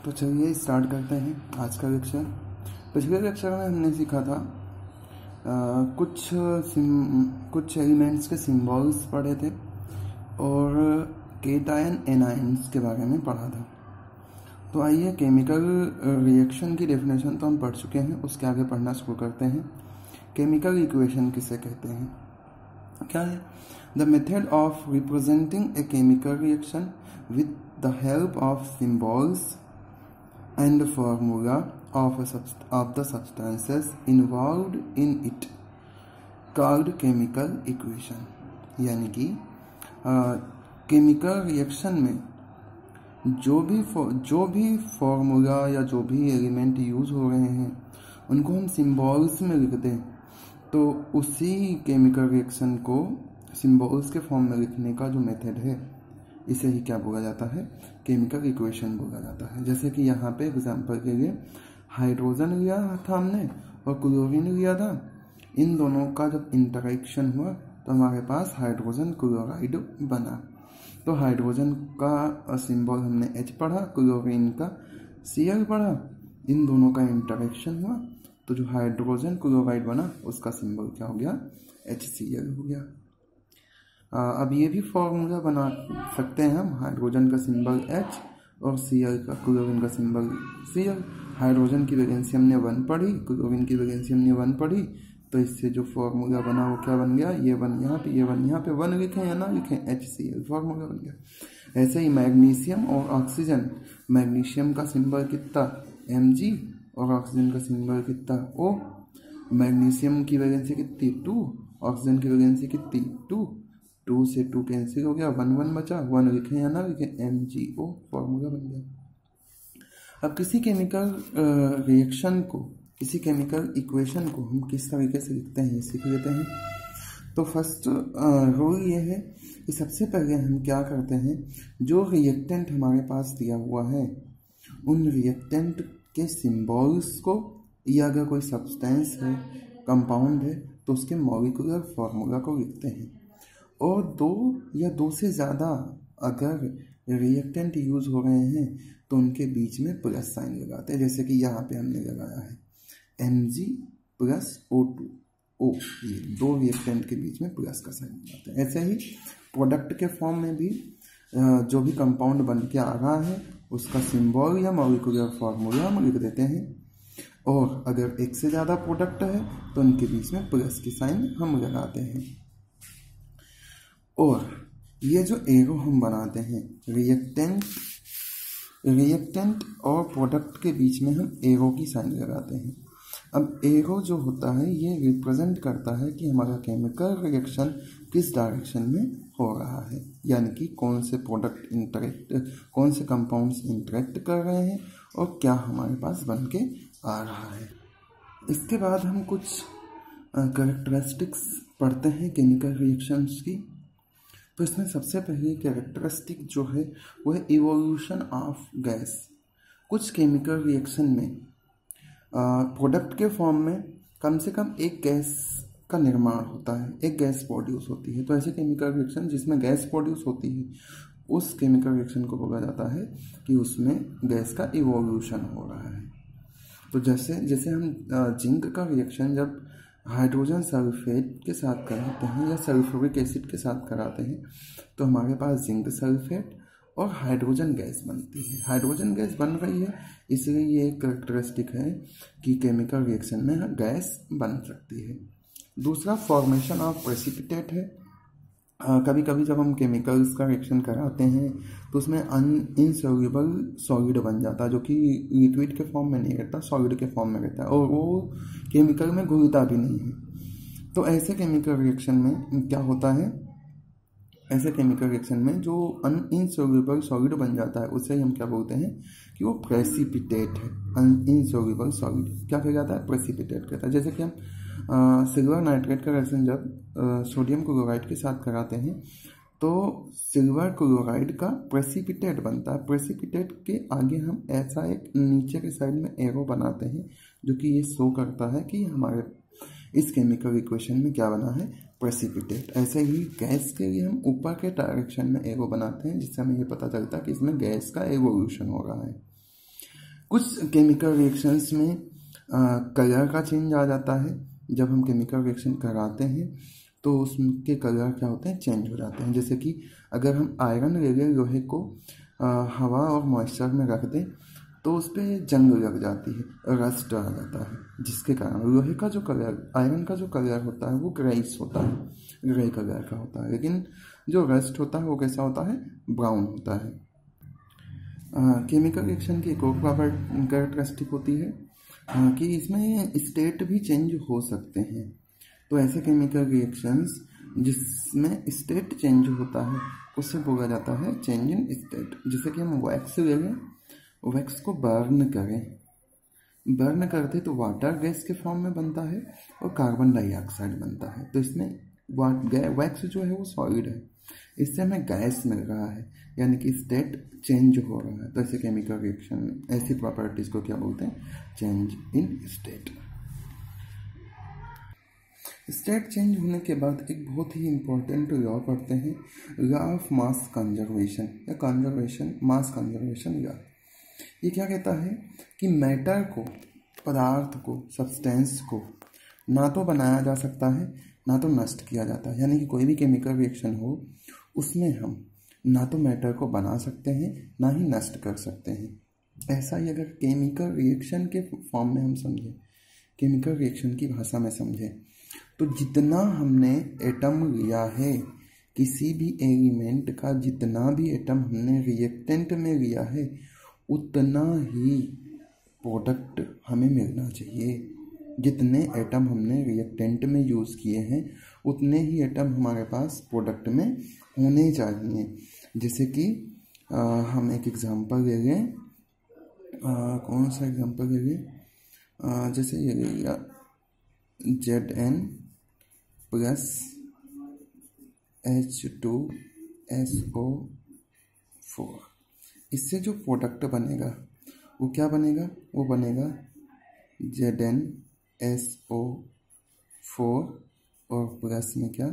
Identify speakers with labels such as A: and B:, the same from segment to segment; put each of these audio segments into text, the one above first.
A: तो चलिए स्टार्ट करते हैं आज का लेक्चर। पिछले लेक्चर में हमने सीखा था कुछ एलिमेंट्स के सिंबल्स पढ़े थे और केटायन एनायंस के बारे में पढ़ा था। तो आइए केमिकल रिएक्शन की डेफिनेशन तो हम पढ़ चुके हैं, उसके आगे पढ़ना शुरू करते हैं। केमिकल इक्वेशन किसे कहते हैं, क्या है? The method of representing a chemical reaction with the help of symbols and the formula of the substances involved in it called chemical equation। यानी कि केमिकल रिएक्शन में जो भी फॉर्मूला या जो भी एलिमेंट यूज हो रहे हैं उनको हम सिंबल्स में लिख दें तो उसी केमिकल रिएक्शन को सिंबल्स के फॉर्म में लिखने का जो मेथड है इसे ही क्या बोला जाता है? केमिकल इक्वेशन बोला जाता है। जैसे कि यहाँ पे एग्जांपल के लिए हाइड्रोजन लिया था हमने और क्लोरीन लिया था। इन दोनों का जब इंटरेक्शन हुआ तो हमारे पास हाइड्रोजन क्लोराइड बना। तो हाइड्रोजन का सिंबल हमने H पढ़ा, क्लोरीन का Cl पढ़ा। इन दोनों का इंटरेक्शन हुआ तो जो हाइड्रोजन क्लोराइड बना उसका सिंबल क्या हो गया? HCl हो गया। अब ये भी फॉर्मूला बना सकते हैं हम, हाइड्रोजन का सिंबल H और Cl का, क्लोरीन का सिंबल Cl। हाइड्रोजन की वैलेंसी हमने 1 पढ़ी, क्लोरीन की वैलेंसी हमने 1 पढ़ी, तो इससे जो फॉर्मूला बना वो क्या बन गया? ये 1 यहाँ पे, ये 1 यहाँ पे, 1 लिखें या ना लिखें, HCl फॉर्मूला बन गया। ऐसे ही मैग्नीशियम और ऑक्सीजन, मैग्नीशियम का सिंबल कितना? Mg और ऑक्सीजन का सिंबल कितना? O। मैग्नीशियम की वैलेंसी कितनी? 2, ऑक्सीजन की वैलेंसी कितनी? 2 से 2 कैंसिल हो गया, 1 1 बचा, 1 लिखें या ना लिखें, MgO फॉर्मूला बन गया। अब किसी केमिकल रिएक्शन को, किसी केमिकल इक्वेशन को हम किस तरीके से लिखते हैं सीख लेते हैं। तो फर्स्ट रूल ये है कि सबसे पहले हम क्या करते हैं, जो रिएक्टेंट हमारे पास दिया हुआ है उन रिएक्टेंट के सिंबल्स को, या अगर कोई सब्सटेंस है, कंपाउंड है, तो उसके मॉलिक्यूलर फॉर्मूला को लिखते हैं। और 2 या 2 से ज़्यादा अगर रिएक्टेंट यूज हो रहे हैं तो उनके बीच में प्लस साइन लगाते हैं। जैसे कि यहाँ पे हमने लगाया है Mg प्लस O2, ये 2 रिएक्टेंट के बीच में प्लस का साइन लगाते हैं। ऐसे ही प्रोडक्ट के फॉर्म में भी जो भी कंपाउंड बन के आ रहा है उसका सिंबल या मॉलिक्यूलर फॉर्मूला हम लिख देते हैं। और अगर 1 से ज़्यादा प्रोडक्ट है तो उनके बीच में प्लस की साइन हम लगाते हैं। और ये जो एरो हम बनाते हैं, रिएक्टेंट और प्रोडक्ट के बीच में हम एरो की साइन लगाते हैं। अब एरो जो होता है ये रिप्रेजेंट करता है कि हमारा केमिकल रिएक्शन किस डायरेक्शन में हो रहा है, यानी कि कौन से कौन से कंपाउंड्स इंटरेक्ट कर रहे हैं और क्या हमारे पास बन के आ रहा है। इसके बाद हम कुछ कैरेक्टरिस्टिक्स पढ़ते हैं केमिकल रिएक्शंस की। तो इसमें सबसे पहले कैरेक्टरिस्टिक जो है वो है इवोल्यूशन ऑफ गैस। कुछ केमिकल रिएक्शन में प्रोडक्ट के फॉर्म में कम से कम एक गैस का निर्माण होता है, एक गैस प्रोड्यूस होती है। तो ऐसे केमिकल रिएक्शन जिसमें गैस प्रोड्यूस होती है उस केमिकल रिएक्शन को बोला जाता है कि उसमें गैस का इवोल्यूशन हो रहा है। तो जैसे हम जिंक का रिएक्शन जब हाइड्रोजन सल्फेट के साथ कराते हैं या सल्फ्यूरिक एसिड के साथ कराते हैं तो हमारे पास जिंक सल्फेट और हाइड्रोजन गैस बनती है। हाइड्रोजन गैस बन रही है, इसलिए ये एक कैरेक्टरिस्टिक है कि केमिकल रिएक्शन में गैस बन सकती है। दूसरा फॉर्मेशन ऑफ प्रेसिपिटेट है। कभी कभी जब हम केमिकल्स का रिएक्शन कराते हैं तो उसमें इनसॉल्युबल सॉलिड बन जाता है, जो कि लिक्विड के फॉर्म में नहीं रहता, सॉलिड के फॉर्म में रहता है और वो केमिकल में घुलता भी नहीं है। तो ऐसे केमिकल रिएक्शन में क्या होता है, ऐसे केमिकल रिएक्शन में जो इनसॉल्युबल सॉलिड बन जाता है उसे हम क्या बोलते हैं कि वो प्रेसिपिटेट है। इनसॉल्युबल सॉलिड क्या कहलाता है? प्रेसिपिटेट कहता है। जैसे कि हम सिल्वर नाइट्रेट का रिएक्शन जब सोडियम क्लोराइड के साथ कराते हैं तो सिल्वर क्लोराइड का प्रेसिपिटेट बनता है। प्रेसिपिटेट के आगे हम ऐसा एक नीचे के साइड में एरो बनाते हैं जो कि ये शो करता है कि हमारे इस केमिकल इक्वेशन में क्या बना है? प्रेसिपिटेट। ऐसे ही गैस के लिए हम ऊपर के डायरेक्शन में एरो बनाते हैं जिससे हमें ये पता चलता है कि इसमें गैस का एवोल्यूशन हो रहा है। कुछ केमिकल रिएक्शंस में कलर का चेंज आ जाता है। जब हम केमिकल रिएक्शन कराते हैं तो उसके कलर क्या होते हैं, चेंज हो जाते हैं। जैसे कि अगर हम आयरन ले लें, लोहे को हवा और मॉइस्चर में रख दें तो उस पर जंग लग जाती है, रस्ट आ जाता है, जिसके कारण लोहे का जो कलर, आयरन का जो कलर होता है वो ग्रेइस होता है, ग्रे कलर का होता है। लेकिन जो रस्ट होता है वो कैसा होता है, ब्राउन होता है। केमिकल रिएक्शन की एक और कैरेक्टरिस्टिक होती है कि इसमें स्टेट भी चेंज हो सकते हैं। तो ऐसे केमिकल रिएक्शंस जिसमें स्टेट चेंज होता है उससे बोला जाता है चेंज इन स्टेट। जैसे कि हम वैक्स ले लें, वैक्स को बर्न करें, बर्न करते तो वाटर गैस के फॉर्म में बनता है और कार्बन डाइऑक्साइड बनता है। तो इसमें वैक्स जो है वो सॉलिड है, इससे हमें गैस मिल रहा है, यानी कि स्टेट चेंज हो रहा है। तो ऐसे केमिकल रिएक्शन में ऐसी प्रॉपर्टीज को क्या बोलते हैं, change in state. State change होने के बाद एक बहुत ही इंपॉर्टेंट लॉ पढ़ते हैं, लॉ ऑफ मास कंजर्वेशन या कंजर्वेशन मास कंजर्वेशन लॉ। ये क्या कहता है कि मैटर को, पदार्थ को, सब्सटेंस को ना तो बनाया जा सकता है ना तो नष्ट किया जाता है। यानी कि कोई भी केमिकल रिएक्शन हो उसमें हम ना तो मैटर को बना सकते हैं ना ही नष्ट कर सकते हैं। ऐसा ही अगर केमिकल रिएक्शन के फॉर्म में हम समझें, केमिकल रिएक्शन की भाषा में समझें, तो जितना हमने एटम लिया है, किसी भी एलिमेंट का जितना भी एटम हमने रिएक्टेंट में लिया है उतना ही प्रोडक्ट हमें मिलना चाहिए। जितने एटम हमने रिएक्टेंट में यूज़ किए हैं उतने ही एटम हमारे पास प्रोडक्ट में होने चाहिए। जैसे कि हम एक एग्जांपल ले लें, कौन सा एग्जांपल ले लें, जैसे ये ले लिया Zn प्लस H2SO4। इससे जो प्रोडक्ट बनेगा वो क्या बनेगा, वो बनेगा ZnSO4 और प्लस में क्या,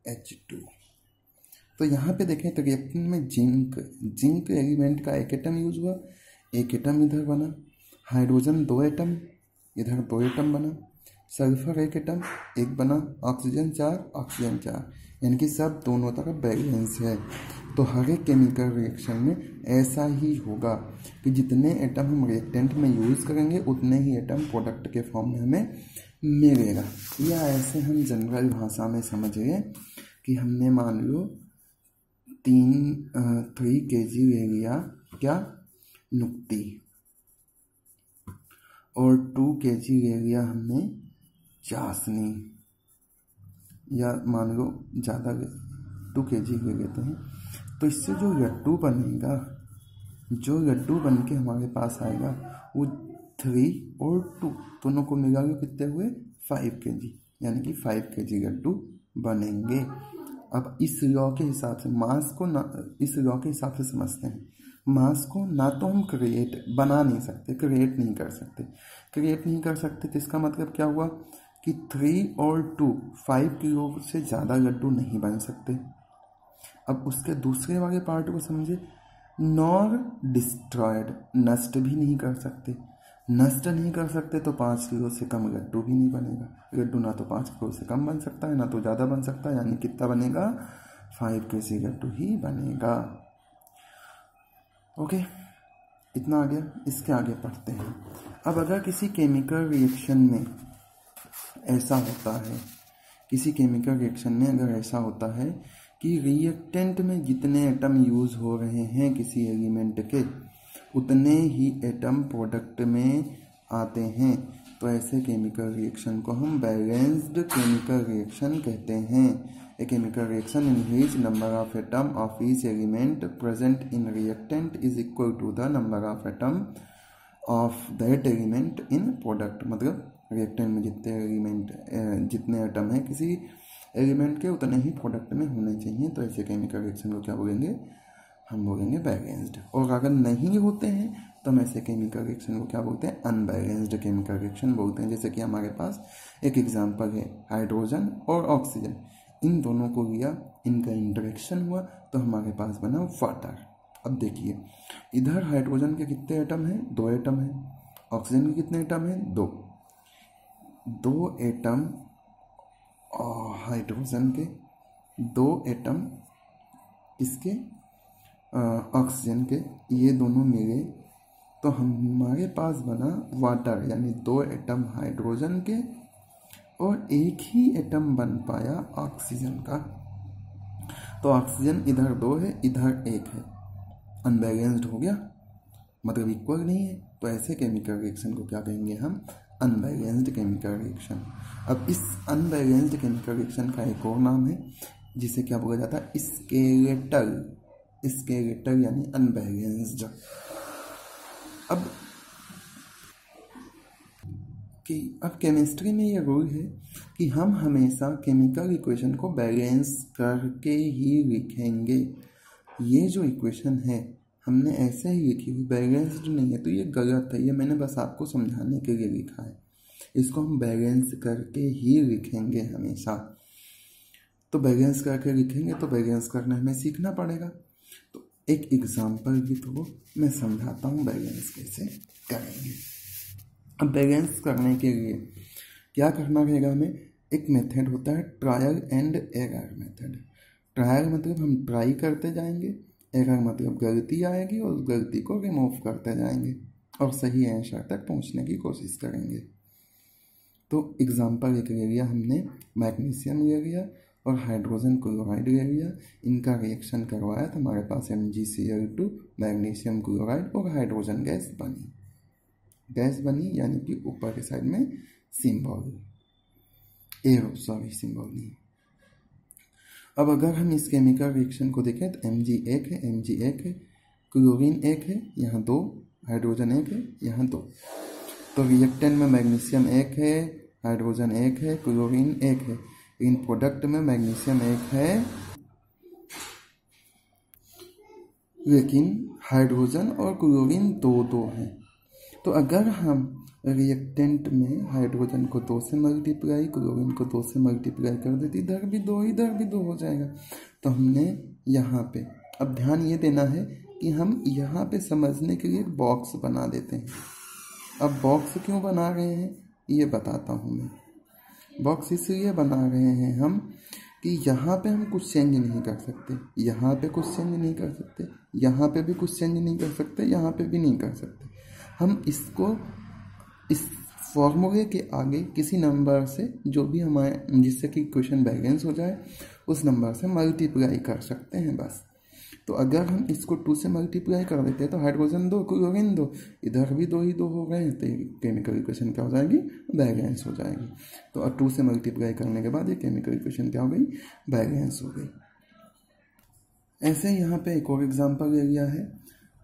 A: H2। तो यहाँ पे देखें तो रिएक्शन में जिंक एलिमेंट का एक एटम यूज हुआ, एक एटम इधर बना, हाइड्रोजन 2 एटम, इधर 2 एटम बना, सल्फर 1 एटम, एक बना, ऑक्सीजन 4, ऑक्सीजन 4, यानी कि सब दोनों तरफ बैलेंस है। तो हर एक केमिकल रिएक्शन में ऐसा ही होगा कि जितने एटम हम रिएक्टेंट में यूज़ करेंगे उतने ही एटम प्रोडक्ट के फॉर्म में हमें मिलेगा। या ऐसे हम जनरल भाषा में समझिए कि हमने मान लो 3 kg ले लिया क्या, नुक्ती, और 2 kg ले लिया हमने चाशनी, या मान लो ज़्यादा 2 kg ले लेते हैं। तो इससे जो लड्डू बनेगा, जो लड्डू बन के हमारे पास आएगा वो 3 और 2 दोनों को मिला के कितने हुए, 5 kg, यानी कि 5 kg लड्डू बनेंगे। अब इस लॉ के हिसाब से मास को ना, इस लॉ के हिसाब से समझते हैं, मास को ना तो हम बना नहीं सकते, क्रिएट नहीं कर सकते। तो इसका मतलब क्या हुआ कि 3 और 2 5 किलो से ज़्यादा लड्डू नहीं बन सकते। अब उसके दूसरे वाले पार्ट को समझे, नॉर डिस्ट्रॉयड, नष्ट भी नहीं कर सकते तो 5 किलो से कम लड्डू भी नहीं बनेगा। लड्डू ना तो 5 किलो से कम बन सकता है ना तो ज़्यादा बन सकता है, यानी कितना बनेगा, 5 kg लड्डू ही बनेगा। ओके, इतना आ गया। इसके आगे पढ़ते हैं। अब अगर किसी केमिकल रिएक्शन में ऐसा होता है, किसी केमिकल रिएक्शन में अगर ऐसा होता है कि रिएक्टेंट में जितने एटम यूज़ हो रहे हैं किसी एलिमेंट के उतने ही एटम प्रोडक्ट में आते हैं, तो ऐसे केमिकल रिएक्शन को हम बैलेंस्ड केमिकल रिएक्शन कहते हैं। A chemical reaction in which number of atom of each element present in reactant is equal to the number of atom of that element in product। मतलब reactant में जितने atom हैं किसी element के उतने ही product में होने चाहिए। तो ऐसे केमिकल रिएक्शन को क्या बोलेंगे, हम बोलेंगे बैलेंस्ड। और अगर नहीं होते हैं तो हम ऐसे केमिकल रिएक्शन को क्या बोलते हैं, अनबैलेंस्ड केमिकल रिएक्शन बोलते हैं। जैसे कि हमारे पास एक एग्जांपल है, हाइड्रोजन और ऑक्सीजन, इन दोनों को लिया, इनका इंटरेक्शन हुआ तो हमारे पास बना वाटर। अब देखिए, इधर हाइड्रोजन के कितने एटम हैं? 2 एटम हैं। ऑक्सीजन के कितने एटम हैं? 2। 2 एटम और हाइड्रोजन के, 2 एटम इसके ऑक्सीजन के, ये दोनों मिले तो हमारे पास बना वाटर, यानी 2 एटम हाइड्रोजन के और एक ही एटम बन पाया ऑक्सीजन का। तो ऑक्सीजन इधर 2 है, इधर 1 है, अनबैलेंस्ड हो गया, मतलब इक्वल नहीं है। तो ऐसे केमिकल रिएक्शन को क्या कहेंगे हम? Unbalanced chemical reaction. अब इस अनबैलेंस्ड केमिकल रिएक्शन का एक और नाम है जिसे क्या बोला जाता है? स्केलेटल। स्केलेटल यानी अनबैलेंस्ड। अब केमिस्ट्री में ये रूल है कि हम हमेशा केमिकल इक्वेशन को बैलेंस करके ही लिखेंगे। ये जो इक्वेशन है हमने ऐसे ही लिखी हुई, बैलेंस्ड नहीं है, तो ये गलत है। ये मैंने बस आपको समझाने के लिए लिखा है। इसको हम बैलेंस करके ही लिखेंगे हमेशा। तो बैलेंस करके लिखेंगे तो बैलेंस करना हमें सीखना पड़ेगा। तो एक एग्जाम्पल भी तो मैं समझाता हूँ बैलेंस कैसे करेंगे। अब बैलेंस करने के लिए क्या करना रहेगा हमें? एक मेथड होता है trial and error method. Trial मतलब हम ट्राई करते जाएंगे, एरर मतलब गलती आएगी और उस गलती को रिमूव करते जाएंगे और सही आंसर तक पहुंचने की कोशिश करेंगे। तो एग्जाम्पल एक ले लिया हमने, मैग्नीशियम ले लिया और हाइड्रोजन क्लोराइड ले लिया, इनका रिएक्शन करवाया तो हमारे पास MgCl2 मैग्नीशियम क्लोराइड और हाइड्रोजन गैस बनी। गैस बनी यानी कि ऊपर के साइड में सिंबल, सिंबल नहीं। अब अगर हम इस केमिकल रिएक्शन को देखें तो Mg 1 है, Mg 1 है, क्लोरीन 1 है, यहाँ 2, हाइड्रोजन 1 है, यहाँ 2। तो रिएक्टेंट में मैग्नीशियम 1 है, हाइड्रोजन 1 है, क्लोरीन 1 है। इन प्रोडक्ट में मैग्नीशियम 1 है लेकिन हाइड्रोजन और क्लोरीन 2 हैं। तो अगर हम रिएक्टेंट में हाइड्रोजन को 2 से मल्टीप्लाई, क्लोरीन को 2 से मल्टीप्लाई कर देती, इधर भी 2 इधर भी 2 हो जाएगा। तो हमने यहाँ पे अब ध्यान ये देना है कि हम यहाँ पे समझने के लिए एक बॉक्स बना देते हैं। अब बॉक्स क्यों बना रहे हैं ये बताता हूँ मैं। बॉक्स इसलिए बना रहे हैं हम कि यहाँ पे हम कुछ चेंज नहीं कर सकते, यहाँ पे कुछ चेंज नहीं कर सकते, यहाँ पे भी कुछ चेंज नहीं कर सकते, यहाँ पे भी नहीं कर सकते। हम इसको इस फॉर्मूले के आगे किसी नंबर से, जो भी हमारे जिससे कि इक्वेशन बैलेंस हो जाए, उस नंबर से मल्टीप्लाई कर सकते हैं बस। तो अगर हम इसको 2 से मल्टीप्लाई कर देते हैं तो हाइड्रोजन 2, क्लोरीन 2, इधर भी 2 ही 2 हो गए, तो केमिकल इक्वेशन क्या हो जाएगी? बैलेंस हो जाएगी। तो 2 से मल्टीप्लाई करने के बाद ये केमिकल इक्वेशन क्या हो गई? बैलेंस हो गई। ऐसे यहाँ पे एक और एग्जाम्पल ले लिया है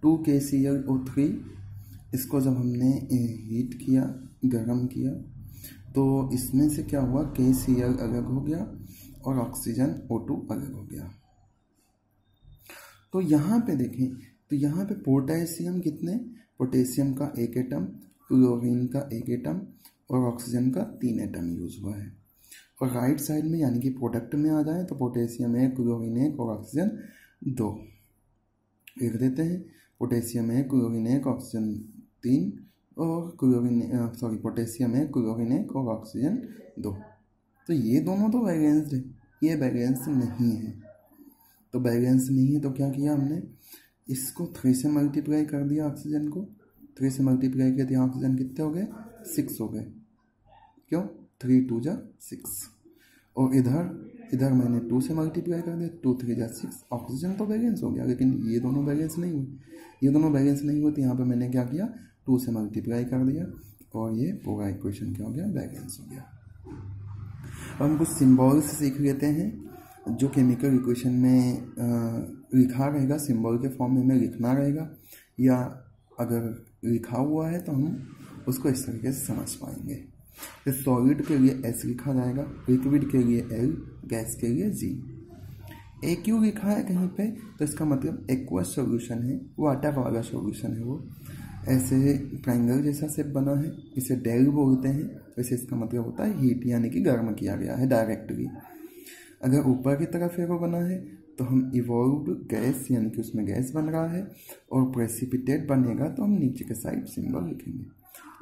A: 2KClO3। इसको जब हमने हीट किया, गर्म किया, तो इसमें से क्या हुआ? KCl अलग हो गया और ऑक्सीजन O2 अलग हो गया। तो यहाँ पे देखें तो यहाँ पे पोटेशियम कितने? पोटेशियम का 1 एटम, क्लोरीन का 1 एटम और ऑक्सीजन का 3 एटम यूज हुआ है। और राइट साइड में यानी कि प्रोडक्ट में आ जाए तो पोटेशियम 1, क्लोरीन 1 और ऑक्सीजन 2 लिख देते हैं। पोटेशियम 1, क्लोरीन 1, ऑक्सीजन 3 और पोटेशियम 1, क्लोरीन 1 और ऑक्सीजन 2। तो ये दोनों तो बैलेंस्ड है, ये बैलेंस नहीं है। तो बैलेंस नहीं है तो क्या किया हमने? इसको 3 से मल्टीप्लाई कर दिया, ऑक्सीजन को 3 से मल्टीप्लाई कर दिया, ऑक्सीजन कितने हो गए? 6 हो गए। क्यों? 3 2 जा 6। और इधर मैंने 2 से मल्टीप्लाई कर दिया, 2 3 जा 6, ऑक्सीजन तो बैलेंस हो गया। लेकिन ये दोनों बैलेंस नहीं हुए, ये दोनों बैलेंस नहीं हुए, तो यहाँ पर मैंने क्या किया? 2 से मल्टीप्लाई कर दिया और ये पूरा इक्वेशन क्या हो गया? बैलेंस हो गया। अब हम कुछ सिम्बॉल्स सीख लेते हैं जो केमिकल इक्वेशन में लिखा रहेगा, सिंबल के फॉर्म में हमें लिखना रहेगा, या अगर लिखा हुआ है तो हम उसको इस तरीके से समझ पाएंगे। तो सॉलिड के लिए S लिखा जाएगा, लिक्विड के लिए L, गैस के लिए G। AQ लिखा है कहीं पे तो इसका मतलब एक्वस सॉल्यूशन है, वाटर वाला सॉल्यूशन है वो। ऐसे ट्रायंगल जैसा शेप बना है, इसे डेल बोलते हैं। वैसे इसका मतलब होता है हीट, यानी कि गर्म किया गया है डायरेक्टली। अगर ऊपर की तरफ एरो बना है तो हम इवॉल्व गैस यानी कि उसमें गैस बन रहा है, और प्रेसिपिटेट बनेगा तो हम नीचे के साइड सिंबल लिखेंगे।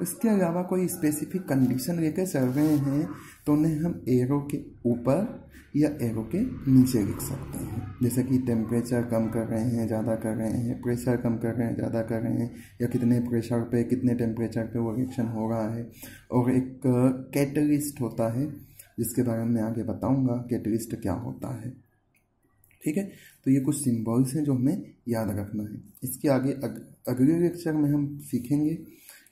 A: इसके अलावा कोई स्पेसिफिक कंडीशन लेकर चल रहे हैं तो उन्हें हम एरो के ऊपर या एरो के नीचे लिख सकते हैं। जैसे कि टेम्परेचर कम कर रहे हैं, ज़्यादा कर रहे हैं, प्रेशर कम कर रहे हैं, ज़्यादा कर रहे हैं, या कितने प्रेशर पे कितने टेम्परेचर पे वो रिएक्शन हो रहा है। और एक कैटलिस्ट होता है जिसके बारे में मैं आगे बताऊंगा कैटलिस्ट क्या होता है। ठीक है, तो ये कुछ सिंबल्स हैं जो हमें याद रखना है। इसके आगे अगले लेक्चर में हम सीखेंगे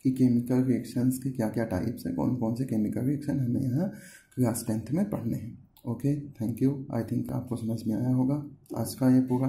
A: कि केमिकल रिएक्शंस के क्या क्या टाइप्स हैं, कौन कौन से केमिकल रिएक्शन हमें यहाँ क्लास 10th में पढ़ने हैं। Okay, thank you. I think आपको समझ में आया होगा आज का ये पूरा